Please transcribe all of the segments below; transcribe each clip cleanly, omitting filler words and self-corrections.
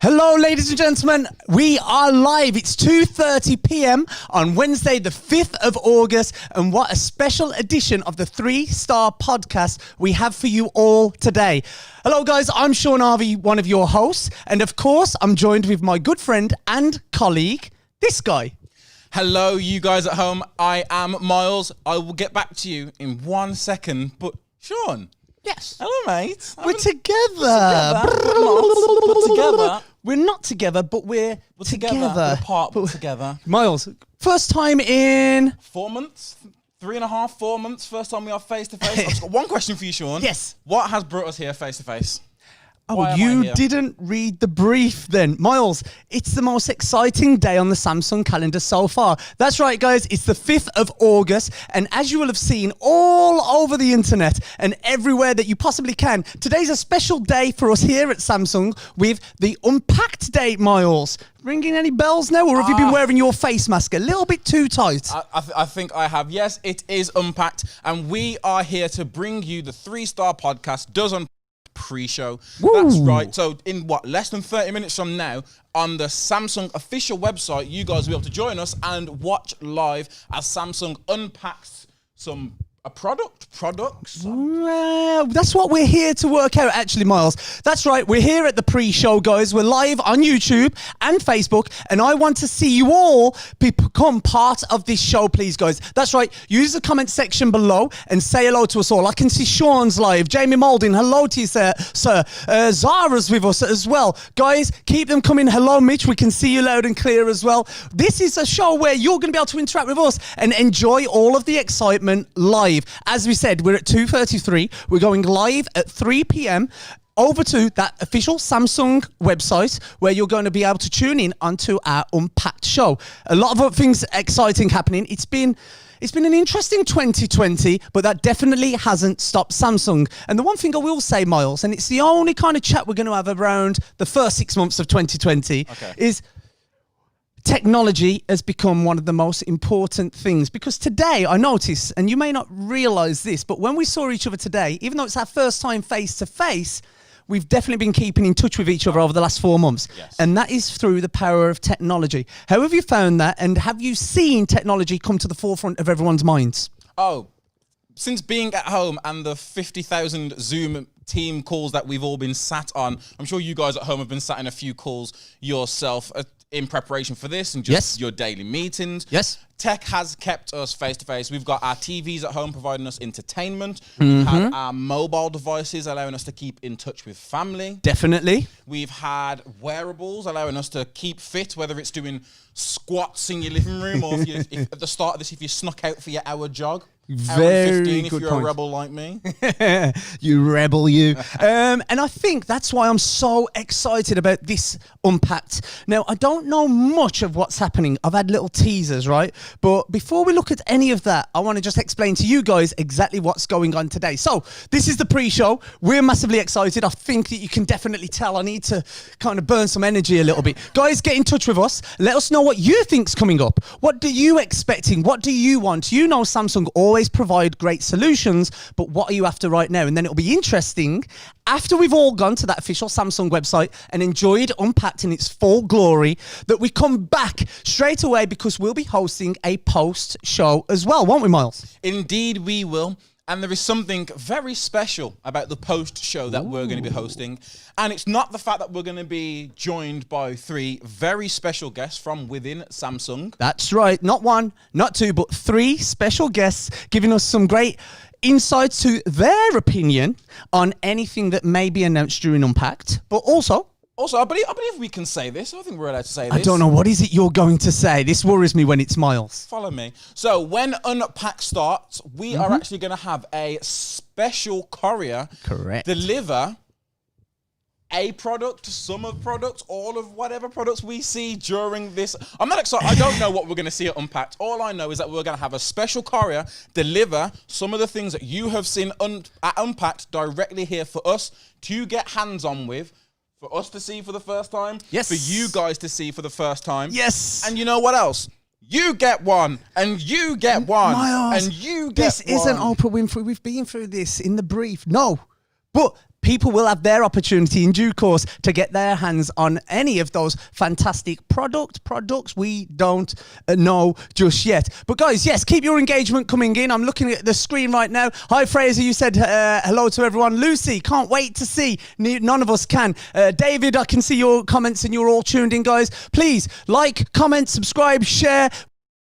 Hello, ladies and gentlemen. We are live. It's 2:30 p.m. on Wednesday, the 5th of August. And what a special edition of the 3-Star Podcast we have for you all today. Hello, guys. I'm Sean Harvey, one of your hosts. And of course, I'm joined with my good friend and colleague, this guy. Hello, you guys at home. I am Miles. I will get back to you in 1 second. But Sean. Yes. Hello, mate. We're together. We're together. We're not together, but we're together. We're apart, but together. Miles, first time in 4 months, 3.5, 4 months. First time we are face to face. I've just got one question for you, Sean. Yes. What has brought us here face to face? Oh, you didn't read the brief then. Miles, it's the most exciting day on the Samsung calendar so far. That's right, guys. It's the 5th of August. And as you will have seen all over the internet and everywhere that you possibly can, today's a special day for us here at Samsung with the Unpacked Day, Miles. Ringing any bells now, or have you been wearing your face mask a little bit too tight? I think I have. Yes, it is Unpacked. And we are here to bring you the 3-Star Podcast Does Unpacked pre-show. Woo. That's right. So in less than 30 minutes from now on the Samsung official website, you guys will be able to join us and watch live as Samsung unpacks products. Well, that's what we're here to work out, actually, Miles. That's right. We're here at the pre-show, guys. We're live on YouTube and Facebook, and I want to see you all become part of this show, please, guys. That's right. Use the comment section below and say hello to us all. I can see Sean's live. Jamie Moulding, hello to you, sir. Zara's with us as well. Guys, keep them coming. Hello, Mitch. We can see you loud and clear as well. This is a show where you're going to be able to interact with us and enjoy all of the excitement live. As we said, we're at 2:33. We're going live at 3 p.m. over to that official Samsung website where you're going to be able to tune in onto our Unpacked show. A lot of other things exciting happening. It's been an interesting 2020, but that definitely hasn't stopped Samsung. And the one thing I will say, Miles, and it's the only kind of chat we're going to have around the first 6 months of 2020, is technology has become one of the most important things, because today I notice, and you may not realize this, but when we saw each other today, even though it's our first time face to face, we've definitely been keeping in touch with each other over the last 4 months. Yes. And that is through the power of technology. How have you found that? And have you seen technology come to the forefront of everyone's minds? Oh, since being at home and the 50,000 Zoom team calls that we've all been sat on, I'm sure you guys at home have been sat in a few calls yourself in preparation for this and just your daily meetings. Yes. Tech has kept us face to face. We've got our TVs at home providing us entertainment. We've had our mobile devices allowing us to keep in touch with family. Definitely. We've had wearables allowing us to keep fit, whether it's doing squats in your living room or if at the start of this, if you snuck out for your hour jog. Very 15 good if you're point. a rebel like me. You rebel, you. And I think that's why I'm so excited about this Unpacked. Now, I don't know much of what's happening. I've had little teasers, right? But before we look at any of that, I want to just explain to you guys exactly what's going on today. So this is the pre-show. We're massively excited. I think that you can definitely tell I need to kind of burn some energy a little bit. Guys, get in touch with us. Let us know what you think's coming up. What do you expecting? What do you want? You know Samsung always provide great solutions, but what are you after right now? And then it'll be interesting after we've all gone to that official Samsung website and enjoyed Unpacked in its full glory, that we come back straight away, because we'll be hosting a post show as well, won't we, Miles? Indeed we will. And there is something very special about the post show that we're going to be hosting. And it's not the fact that we're going to be joined by 3 very special guests from within Samsung. That's right. Not 1, not 2, but 3 special guests giving us some great insights to their opinion on anything that may be announced during Unpacked, but also, I believe we can say this. I think we're allowed to say this. I don't know. What is it you're going to say? This worries me when it's Miles. Follow me. So when Unpacked starts, we are actually going to have a special courier deliver a product, some of products, all of whatever products we see during this. I'm not excited. I don't know what we're going to see at Unpacked. All I know is that we're going to have a special courier deliver some of the things that you have seen at Unpacked directly here for us to get hands on with, for us to see for the first time, yes, for you guys to see for the first time. Yes. And you know what else? You get one, and you get one, Miles, and you get this one. isn't Oprah Winfrey. We've been through this in the brief. No, but people will have their opportunity in due course to get their hands on any of those fantastic products we don't know just yet. But guys, yes, keep your engagement coming in. I'm looking at the screen right now. Hi, Fraser. You said hello to everyone. Lucy, can't wait to see. None of us can. David, I can see your comments and you're all tuned in, guys. Please like, comment, subscribe, share.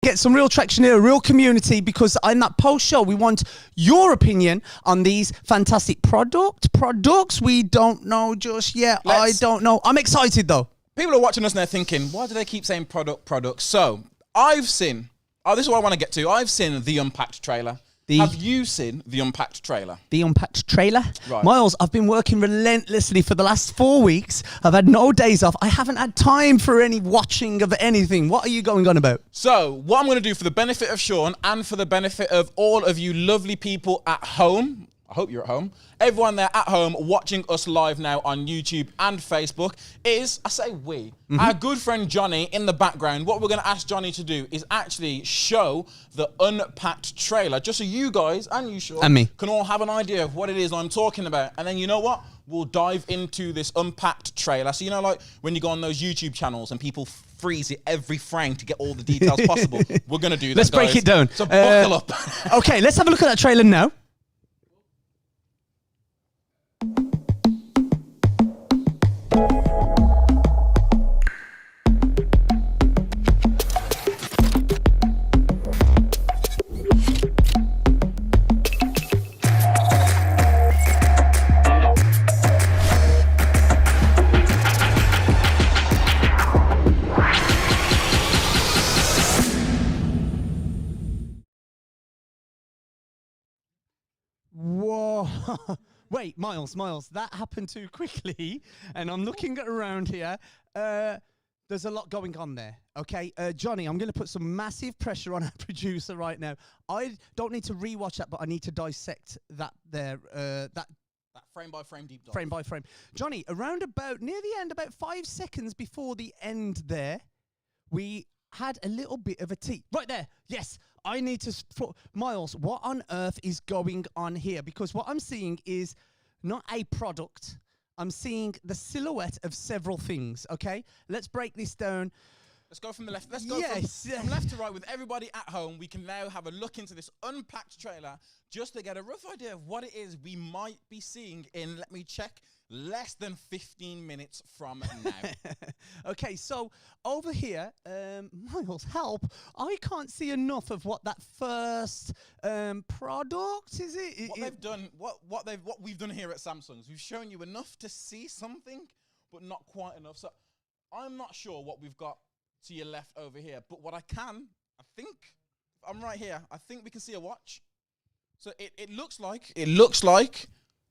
Get some real traction here, a real community, because in that post show we want your opinion on these fantastic products we don't know just yet. I don't know. I'm excited though. People are watching us and they're thinking, why do they keep saying product? So I've seen, this is what I want to get to. I've seen the Unpacked trailer. Have you seen the Unpacked trailer? The Unpacked trailer? Right. Miles, I've been working relentlessly for the last 4 weeks. I've had no days off. I haven't had time for any watching of anything. What are you going on about? So what I'm going to do for the benefit of Sean and for the benefit of all of you lovely people at home, I hope you're at home, everyone there at home watching us live now on YouTube and Facebook is, I say we, our good friend Johnny in the background. What we're going to ask Johnny to do is actually show the Unpacked trailer, just so you guys and you, Sean, and me can all have an idea of what it is I'm talking about. And then you know what? We'll dive into this Unpacked trailer. So you know, like when you go on those YouTube channels and people freeze it every frame to get all the details possible, we're going to do that, Let's break guys. it down. So buckle up. Okay, let's have a look at that trailer now. Whoa. Wait, Miles, that happened too quickly. And I'm looking around here. There's a lot going on there. Okay, Johnny, I'm going to put some massive pressure on our producer right now. I don't need to rewatch that, but I need to dissect that there. That frame by frame deep dive. Frame by frame. Johnny, around about near the end, about 5 seconds before the end there, we had a little bit of a tea. Right there. Yes. I need to... Miles, what on earth is going on here? Because what I'm seeing is not a product. I'm seeing the silhouette of several things, okay? Let's break this down. Let's go from the left. Let's go from left to right with everybody at home. We can now have a look into this Unpacked trailer just to get a rough idea of what it is we might be seeing in, let me check, less than 15 minutes from now. Okay, so over here, Miles, help. I can't see enough of what that first product is. What they've done, what we've done here at Samsung's, we've shown you enough to see something, but not quite enough. So I'm not sure what we've got to your left over here, but what I think, I'm right here, I think we can see a watch. So it looks like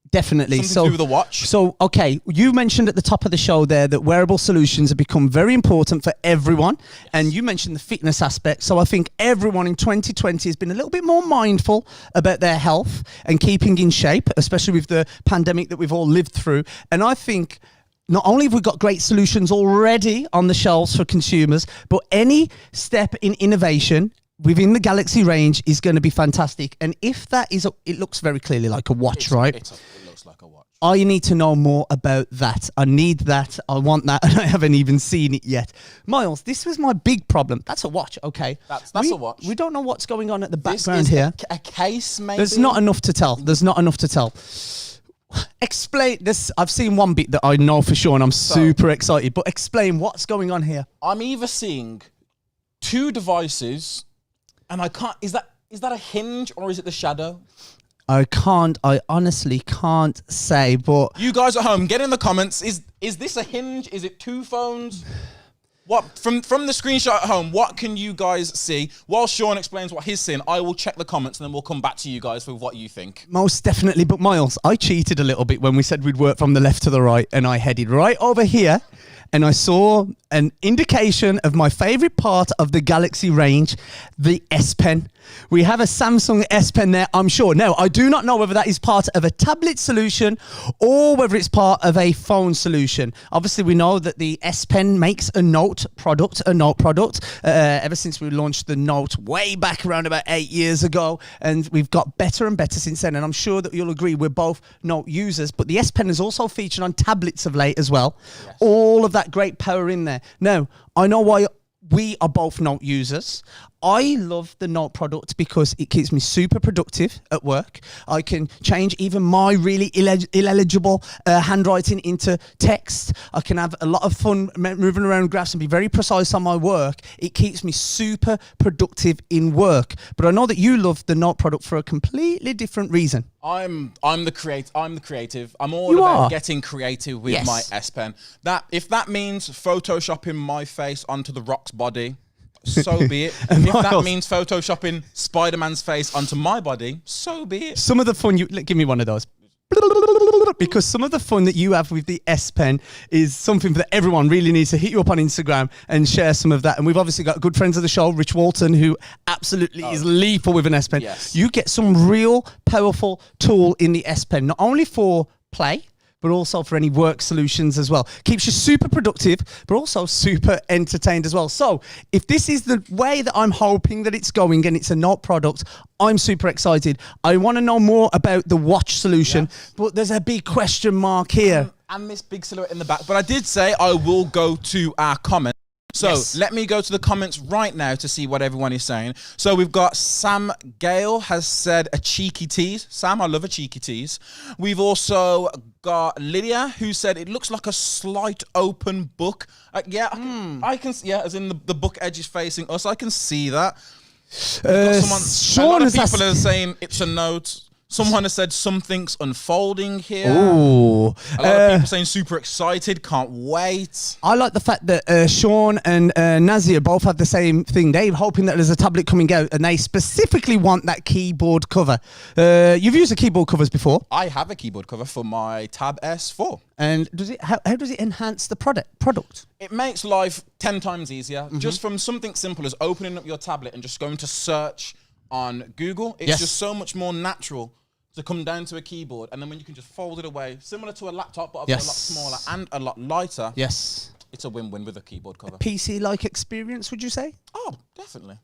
definitely something to do with a watch. So okay, you mentioned at the top of the show there that wearable solutions have become very important for everyone, and you mentioned the fitness aspect. So I think everyone in 2020 has been a little bit more mindful about their health and keeping in shape, especially with the pandemic that we've all lived through. And I think not only have we got great solutions already on the shelves for consumers, but any step in innovation within the Galaxy range is going to be fantastic. And if that is, it looks very clearly like a watch, right? It looks like a watch. I need to know more about that. I need that. I want that. And I haven't even seen it yet. Miles, this was my big problem. That's a watch, okay. That's a watch. We don't know what's going on at the background here. A case, maybe? There's not enough to tell. Explain this. I've seen one bit that I know for sure and I'm super excited, but explain what's going on here. I'm either seeing two devices and I can't, is that a hinge or is it the shadow? I honestly can't say, but... You guys at home, get in the comments. Is this a hinge? Is it two phones? What from the screenshot at home, what can you guys see? While Sean explains what he's seeing, I will check the comments and then we'll come back to you guys with what you think. Most definitely. But Miles, I cheated a little bit when we said we'd work from the left to the right, and I headed right over here and I saw an indication of my favorite part of the Galaxy range, the S Pen. We have a Samsung S Pen there, I'm sure. Now, I do not know whether that is part of a tablet solution or whether it's part of a phone solution. Obviously, we know that the S Pen makes a Note product, ever since we launched the Note way back around about 8 years ago. And we've got better and better since then. And I'm sure that you'll agree we're both Note users. But the S Pen is also featured on tablets of late as well. Yes. All of that great power in there. Now, I know why we are both Note users. I love the Note product because it keeps me super productive at work. I can change even my really illegible handwriting into text. I can have a lot of fun moving around graphs and be very precise on my work. It keeps me super productive in work. But I know that you love the Note product for a completely different reason. I'm the creative. I'm all about getting creative with my S Pen. If that means photoshopping my face onto the Rock's body, so be it. If that means photoshopping Spider-Man's face onto my body, so be it. Some of the fun give me one of those. Because some of the fun that you have with the S Pen is something that everyone really needs to hit you up on Instagram and share some of that. And we've obviously got good friends of the show, Rich Walton, who absolutely is lethal with an S Pen. Yes. You get some real powerful tool in the S Pen, not only for play, but also for any work solutions as well. Keeps you super productive, but also super entertained as well. So if this is the way that I'm hoping that it's going and it's a Note product, I'm super excited. I want to know more about the watch solution, but there's a big question mark here. And this big silhouette in the back. But I did say I will go to our comments. So let me go to the comments right now to see what everyone is saying. So we've got Sam Gale has said a cheeky tease. Sam, I love a cheeky tease. We've also got Lydia who said it looks like a slight open book. I can see, as in the book edge is facing us. I can see that. Sean, a lot of people are saying it's a Note. Someone has said something's unfolding here. Ooh. A lot of people saying super excited, can't wait. I like the fact that Sean and Nazir both have the same thing. They're hoping that there's a tablet coming out and they specifically want that keyboard cover. You've used the keyboard covers before. I have a keyboard cover for my Tab S4. And how does it enhance the product? It makes life 10 times easier. Just from something simple as opening up your tablet and just going to search on Google. It's just so much more natural to come down to a keyboard, and then when you can just fold it away, similar to a laptop, but a lot smaller and a lot lighter. Yes. It's a win-win with a keyboard cover. PC-like experience, would you say? Oh, definitely.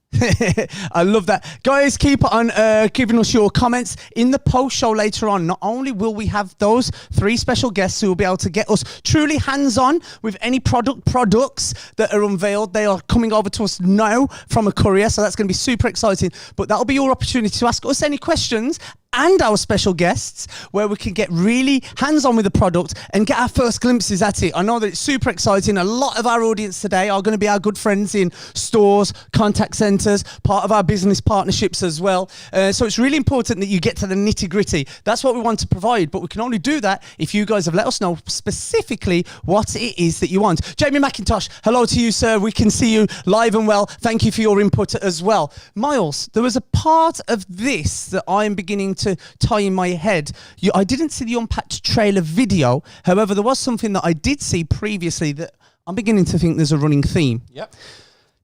I love that. Guys, keep on giving us your comments. In the post show later on, not only will we have those 3 special guests who will be able to get us truly hands-on with any products that are unveiled. They are coming over to us now from a courier, so that's going to be super exciting. But that'll be your opportunity to ask us any questions and our special guests, where we can get really hands-on with the product and get our first glimpses at it. I know that it's super exciting. A lot of our audience today are going to be our good friends in stores, contact centers, part of our business partnerships as well. So it's really important that you get to the nitty-gritty. That's what we want to provide, but we can only do that if you guys have let us know specifically what it is that you want. Jamie McIntosh, hello to you, sir. We can see you live and well. Thank you for your input as well. Miles, there was a part of this that I'm beginning to tie in my head. I didn't see the Unpacked trailer video. However, there was something that I did see previously that I'm beginning to think there's a running theme. Yep.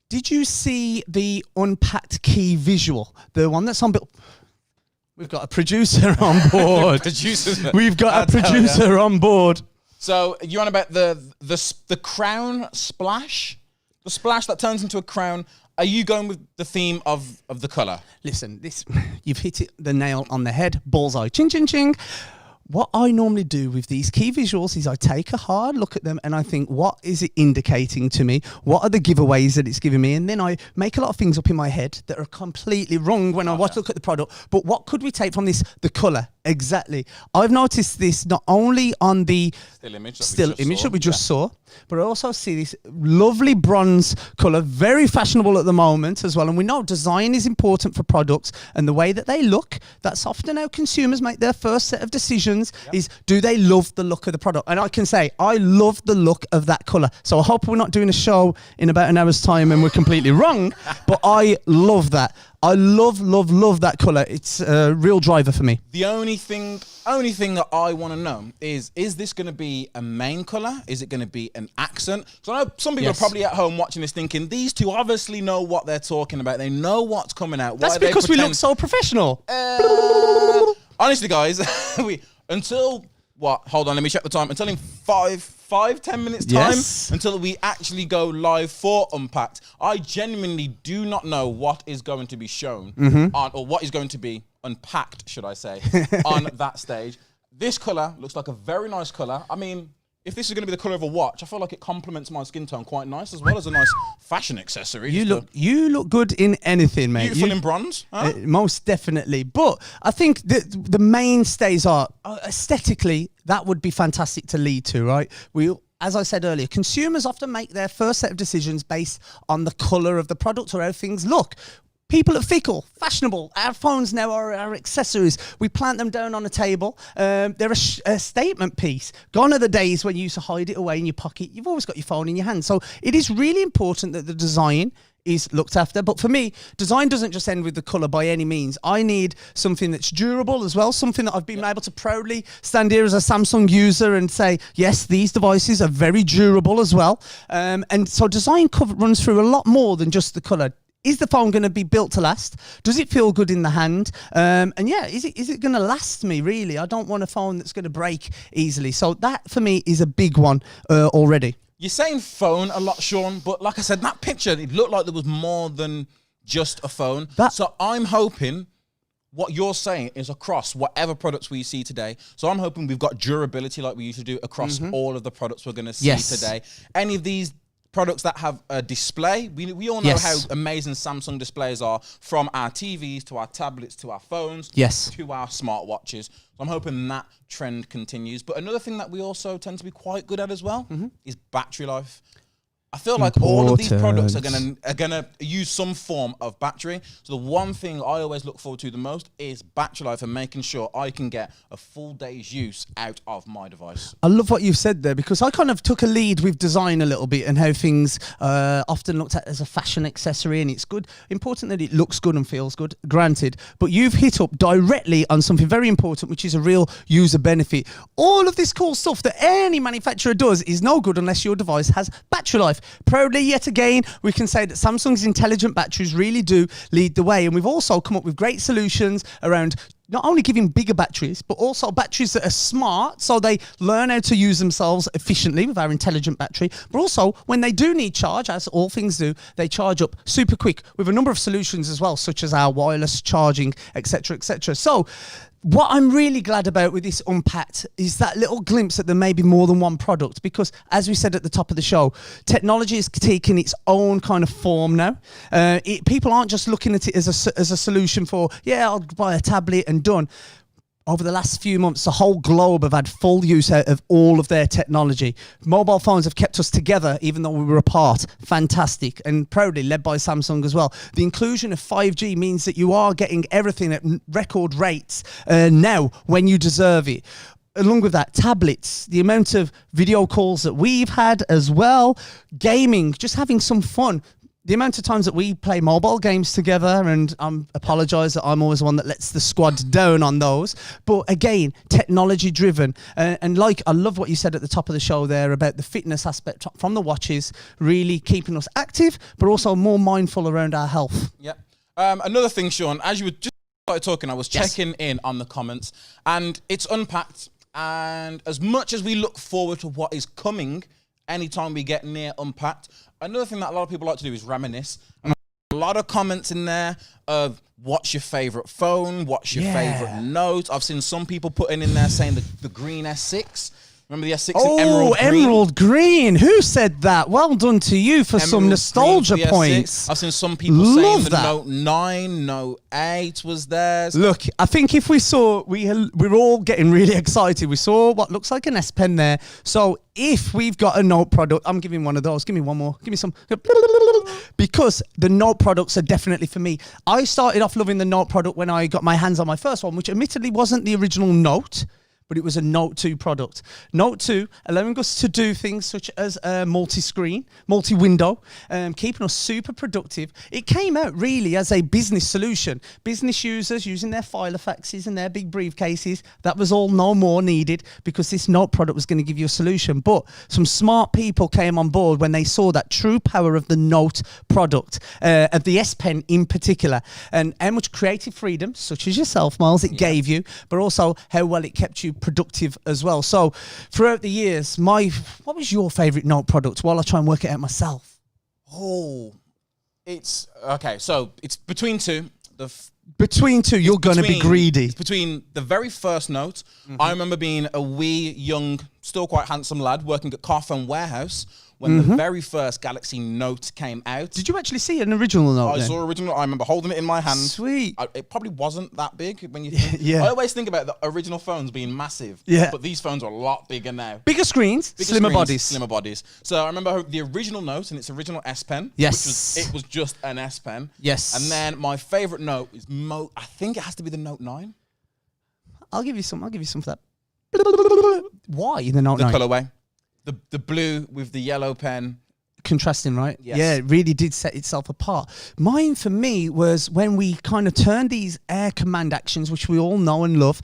Did you see the Unpacked key visual? The one that's on... We've got a producer on board. We've got a producer on board. So you're on about the crown splash? The splash that turns into a crown. Are you going with the theme of the colour? Listen, you've hit the nail on the head. Bullseye. Ching, ching, ching. What I normally do with these key visuals is I take a hard look at them and I think, what is it indicating to me? What are the giveaways that it's giving me? And then I make a lot of things up in my head that are completely wrong when I look at the product. But what could we take from this? The colour. Exactly. I've noticed this not only on the still image that we just saw, but I also see this lovely bronze colour, very fashionable at the moment as well. And we know design is important for products, and the way that they look, that's often how consumers make their first set of decisions, is do they love the look of the product? And I can say, I love the look of that colour. So I hope we're not doing a show in about an hour's time and we're completely wrong, but I love that. I love that colour. It's a real driver for me. The only thing that I want to know is this going to be a main colour? Is it going to be an accent? So I know some people are probably at home watching this thinking, these two obviously know what they're talking about. They know what's coming out. That's because we look so professional. Honestly, guys, hold on, let me check the time. Until in 10 minutes time, until we actually go live for Unpacked, I genuinely do not know what is going to be shown on, or what is going to be unpacked, should I say, on that stage. This colour looks like a very nice colour. I mean, if this is going to be the colour of a watch, I feel like it complements my skin tone quite nice, as well as a nice fashion accessory. You look good in anything, mate. Beautiful in bronze. Huh? Most definitely. But I think the mainstays are, aesthetically, that would be fantastic to lead to, right? As I said earlier, consumers often make their first set of decisions based on the colour of the product or how things look. People are fickle, fashionable. Our phones now are our accessories. We plant them down on a table. They're a statement piece. Gone are the days when you used to hide it away in your pocket. You've always got your phone in your hand. So it is really important that the design is looked after. But for me, design doesn't just end with the colour by any means. I need something that's durable as well, something that I've been able to proudly stand here as a Samsung user and say, yes, these devices are very durable as well. And so design runs through a lot more than just the colour. Is the phone going to be built to last? Does it feel good in the hand? And yeah, is it going to last me, really? I don't want a phone that's going to break easily. So that, for me, is a big one already. You're saying phone a lot, Sean, but like I said, that picture, it looked like there was more than just a phone. So I'm hoping what you're saying is across whatever products we see today. So I'm hoping we've got durability like we used to do across all of the products we're going to see today. Any of these products that have a display, we all know how amazing Samsung displays are, from our TVs to our tablets to our phones to our smartwatches. So I'm hoping that trend continues. But another thing that we also tend to be quite good at as well is battery life. I feel like all of these products are gonna use some form of battery. So the one thing I always look forward to the most is battery life and making sure I can get a full day's use out of my device. I love what you've said there, because I kind of took a lead with design a little bit and how things often looked at as a fashion accessory, and it's important that it looks good and feels good, granted, but you've hit up directly on something very important, which is a real user benefit. All of this cool stuff that any manufacturer does is no good unless your device has battery life. Proudly, yet again, we can say that Samsung's intelligent batteries really do lead the way. And we've also come up with great solutions around not only giving bigger batteries, but also batteries that are smart, so they learn how to use themselves efficiently with our intelligent battery. But also, when they do need charge, as all things do, they charge up super quick with a number of solutions as well, such as our wireless charging, etc., etc. So what I'm really glad about with this Unpacked is that little glimpse that there may be more than one product, because as we said at the top of the show, technology is taking its own kind of form now. People aren't just looking at it as a solution for, I'll buy a tablet and done. Over the last few months, the whole globe have had full use out of all of their technology. Mobile phones have kept us together, even though we were apart. Fantastic, and proudly led by Samsung as well. The inclusion of 5G means that you are getting everything at record rates now when you deserve it. Along with that, tablets, the amount of video calls that we've had as well, gaming, just having some fun. The amount of times that we play mobile games together, and I apologise that I'm always the one that lets the squad down on those. But again, technology driven. And like, I love what you said at the top of the show there about the fitness aspect from the watches, really keeping us active, but also more mindful around our health. Yep. Another thing, Sean, as you were just started talking, I was checking in on the comments, and it's Unpacked. And as much as we look forward to what is coming anytime we get near Unpacked, another thing that a lot of people like to do is reminisce. And a lot of comments in there of what's your favorite phone, what's your favorite Note. I've seen some people putting in there saying the green S6. Remember the S6 Oh, in Emerald Green? Emerald Green. Who said that? Well done to you for some Emerald nostalgia Green for the points. S6. I've seen some people Love saying the that. Note 9, Note 8 was theirs. Look, I think if we saw, we're all getting really excited. We saw what looks like an S Pen there. So if we've got a Note product, I'm giving one of those. Give me one more. Give me some. Because the Note products are definitely for me. I started off loving the Note product when I got my hands on my first one, which admittedly wasn't the original Note, but it was a Note 2 product. Note 2 allowing us to do things such as multi-screen, multi-window, keeping us super productive. It came out really as a business solution. Business users using their Filofaxes and their big briefcases, that was all no more needed because this Note product was going to give you a solution. But some smart people came on board when they saw that true power of the Note product, of the S Pen in particular, and how much creative freedom, such as yourself, Miles, it gave you, but also how well it kept you productive as well. So throughout the years, what was your favorite Note product while I try and work it out myself? Oh, it's okay. So it's between two. Between two, you're going to be greedy. It's between the very first Note. I remember being a wee, young, still quite handsome lad working at Carphone Warehouse when the very first Galaxy Note came out. Did you actually see an original Note? I saw original. I remember holding it in my hand. Sweet. It probably wasn't that big when you think. Yeah. I always think about the original phones being massive. Yeah. But these phones are a lot bigger now. Bigger screens, slimmer bodies. Slimmer bodies. So I remember the original Note and its original S Pen. Yes. It was just an S Pen. Yes. And then my favorite Note is I think it has to be the Note 9. I'll give you some for that. Why the Note 9? The colorway. The blue with the yellow pen. Contrasting, right? Yes. Yeah, it really did set itself apart. Mine, for me, was when we kind of turned these air command actions, which we all know and love.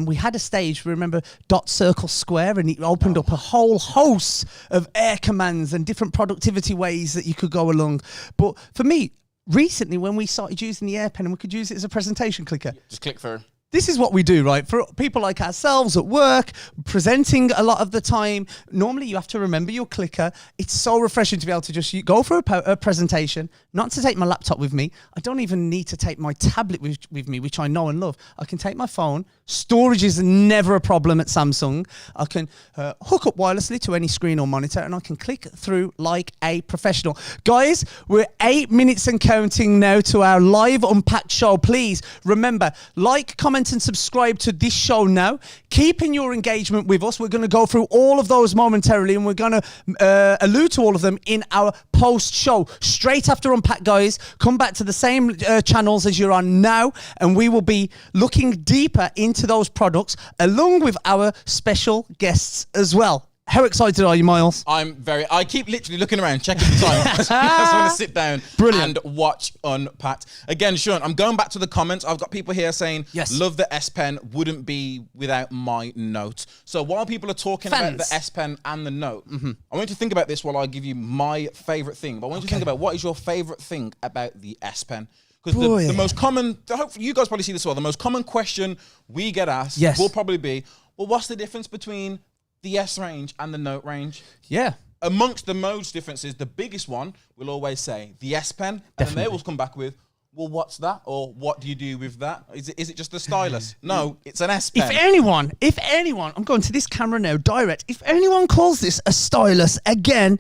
We had a stage, remember, dot, circle, square, and it opened up a whole host of air commands and different productivity ways that you could go along. But for me, recently, when we started using the Air Pen and we could use it as a presentation clicker. Just click through. This is what we do, right? For people like ourselves at work, presenting a lot of the time, normally you have to remember your clicker. It's so refreshing to be able to just go for a presentation, not to take my laptop with me. I don't even need to take my tablet with me, which I know and love. I can take my phone. Storage is never a problem at Samsung. I can hook up wirelessly to any screen or monitor, and I can click through like a professional. Guys, we're 8 minutes and counting now to our live Unpacked show. Please remember, like, comment, and subscribe to this show now. Keeping your engagement with us. We're going to go through all of those momentarily, and we're going to allude to all of them in our post show. Straight after Unpack, guys, come back to the same channels as you're on now, and we will be looking deeper into those products along with our special guests as well. How excited are you, Miles? I keep literally looking around, checking the time. I just want to sit down and watch Unpacked. Again, Sean, I'm going back to the comments. I've got people here saying, yes, love the S Pen, wouldn't be without my Note. So while people are talking about the S Pen and the Note, I want you to think about this while I give you my favorite thing. But I want you to think about what is your favorite thing about the S Pen. Because the most common, hopefully you guys probably see this as well, the most common question we get asked will probably be, well, what's the difference between the S range and the Note range? Yeah. Amongst the most differences, the biggest one will always say the S Pen, and then they will come back with, well, what's that? Or what do you do with that? Is it just a stylus? No, it's an S Pen. If anyone, I'm going to this camera now, direct. If anyone calls this a stylus again,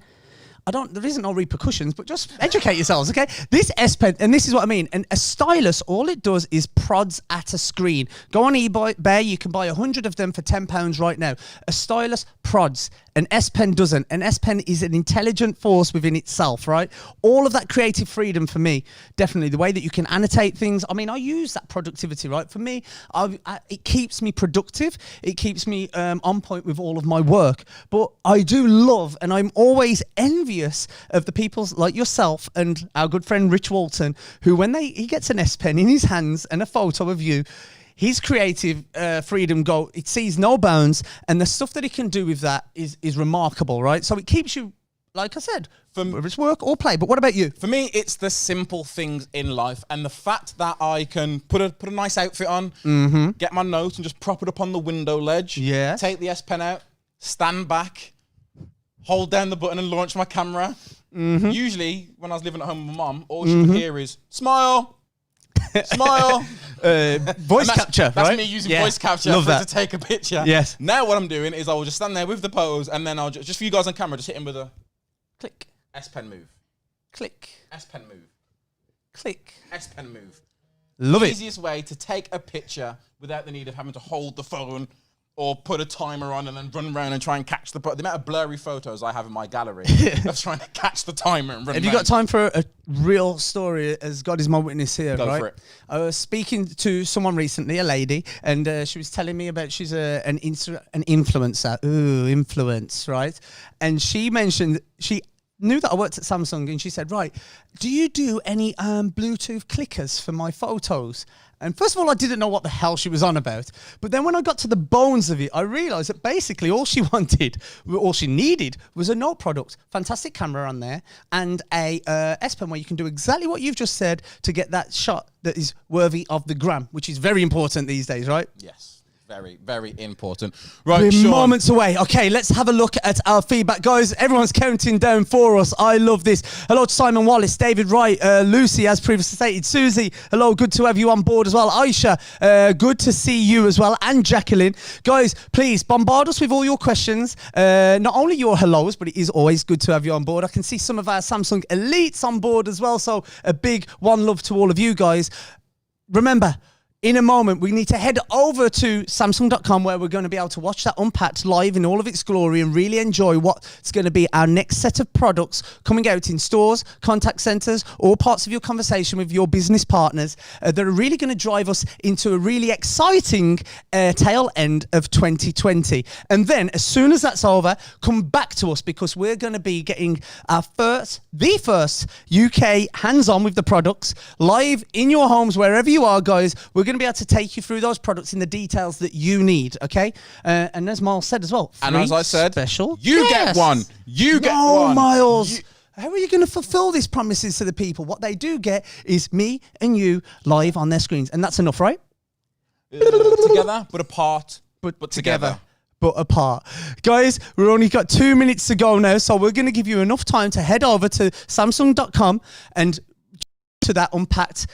there isn't no repercussions, but just educate yourselves, okay? This S Pen, and this is what I mean, and a stylus, all it does is prods at a screen. Go on eBay, you can buy 100 of them for £10 right now. A stylus prods. An S Pen doesn't. An S Pen is an intelligent force within itself, right? All of that creative freedom for me, definitely. The way that you can annotate things. I mean, I use that productivity, right? For me, it keeps me productive. It keeps me on point with all of my work. But I do love, and I'm always envious of the people like yourself and our good friend Rich Walton, who when he gets an S Pen in his hands and a photo of you, his creative freedom it sees no bounds, and the stuff that he can do with that is remarkable, right? So it keeps you, like I said, whether it's work or play. But what about you? For me, it's the simple things in life, and the fact that I can put a nice outfit on, get my Note and just prop it up on the window ledge, take the S Pen out, stand back, hold down the button and launch my camera. Usually, when I was living at home with my mom, all she would hear is, smile, smile. voice capture, That's right? me using voice capture to take a picture. Yes. Now what I'm doing is I will just stand there with the pose, and then I'll just for you guys on camera, just hit him with a Click. S Pen move. Click. S Pen move. Click. S Pen move. Love it. Easiest way to take a picture without the need of having to hold the phone or put a timer on and then run around and try and catch the amount of blurry photos I have in my gallery of trying to catch the timer and run Have you got time for a real story, as God is my witness here, Go right? for it. I was speaking to someone recently, a lady, and she was telling me about she's an influencer. Ooh, influence, right? And she mentioned she knew that I worked at Samsung, and she said, right, do you do any Bluetooth clickers for my photos? And first of all, I didn't know what the hell she was on about. But then when I got to the bones of it, I realized that basically all she needed was a note product, fantastic camera on there, and a S Pen where you can do exactly what you've just said to get that shot that is worthy of the gram, which is very important these days, right? Yes. Very, very important. Right, We're Sean. moments away. Okay, let's have a look at our feedback. Guys, everyone's counting down for us. I love this. Hello to Simon Wallace, David Wright, Lucy, as previously stated, Susie. Hello, good to have you on board as well. Aisha, good to see you as well. And Jacqueline. Guys, please bombard us with all your questions. Not only your hellos, but it is always good to have you on board. I can see some of our Samsung elites on board as well. So a big one love to all of you guys. Remember, in a moment, we need to head over to Samsung.com where we're going to be able to watch that Unpacked live in all of its glory and really enjoy what's going to be our next set of products coming out in stores, contact centers, all parts of your conversation with your business partners that are really going to drive us into a really exciting tail end of 2020. And then as soon as that's over, come back to us because we're going to be getting our the first UK hands-on with the products live in your homes, wherever you are, guys. We're going to be able to take you through those products in the details that you need, okay? And as Miles said as well, and as I said, special you get one. You get one. Miles. How are you going to fulfill these promises to the people? What they do get is me and you live on their screens, and that's enough, right? Together, but apart, but together. But apart. Guys, we've only got 2 minutes to go now, so we're going to give you enough time to head over to Samsung.com and to that Unpacked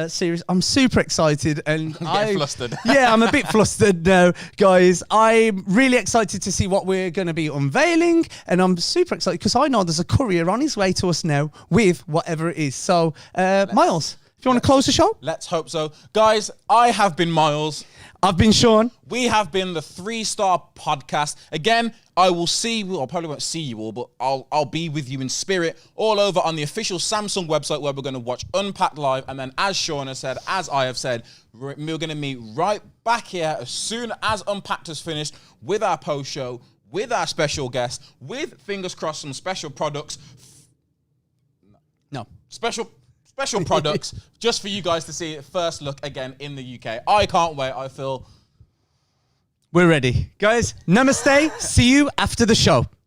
series. I'm super excited and I'm flustered. Yeah, I'm a bit flustered now, guys. I'm really excited to see what we're going to be unveiling, and I'm super excited because I know there's a courier on his way to us now with whatever it is. So, Miles, if you want to close the show? Let's hope so. Guys, I have been Miles. I've been Sean. We have been the 3-Star Podcast. Again, I will see you. I probably won't see you all, but I'll be with you in spirit all over on the official Samsung website where we're going to watch Unpacked live. And then, as Sean has said, as I have said, we're going to meet right back here as soon as Unpacked has finished with our post show, with our special guest, with, fingers crossed, some special products. No. Special products just for you guys to see first look again in the UK. I can't wait. I feel we're ready. Guys, namaste. See you after the show.